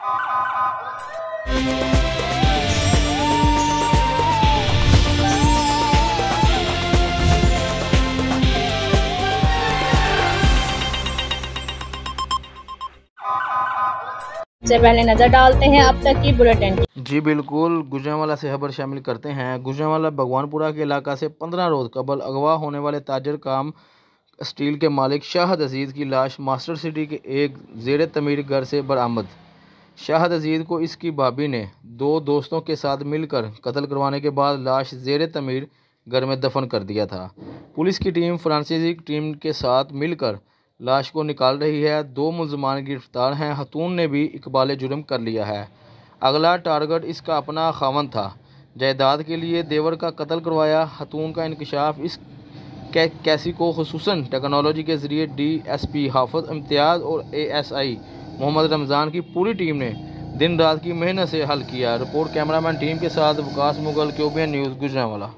से पहले नजर डालते हैं अब तक की बुलेटिन। जी बिल्कुल, गुजरांवाला से खबर शामिल करते हैं। गुजरांवाला भगवानपुरा के इलाका से 15 रोज कबल अगवा होने वाले ताजर काम स्टील के मालिक शाहद अजीज़ की लाश मास्टर सिटी के एक ज़ेर तमीर घर से बरामद। शाहद अजीज़ को इसकी भाभी ने 2 दोस्तों के साथ मिलकर कत्ल करवाने के बाद लाश ज़ेर तमीर घर में दफन कर दिया था। पुलिस की टीम फ्रांसीसी टीम के साथ मिलकर लाश को निकाल रही है। 2 मुलजमान गिरफ्तार हैं। हतून ने भी इकबाल जुर्म कर लिया है। अगला टारगेट इसका अपना खावन था। जायदाद के लिए देवर का कत्ल करवाया। हतून का इंकशाफ इस कैसी को खुसूसन टेक्नोलॉजी के ज़रिए DSP हाफिज इम्तियाज़ और ASI मोहम्मद रमज़ान की पूरी टीम ने दिन रात की मेहनत से हल किया। रिपोर्ट कैमरामैन टीम के साथ वकास मुगल, क्यूबियन न्यूज़, गुजरांवाला।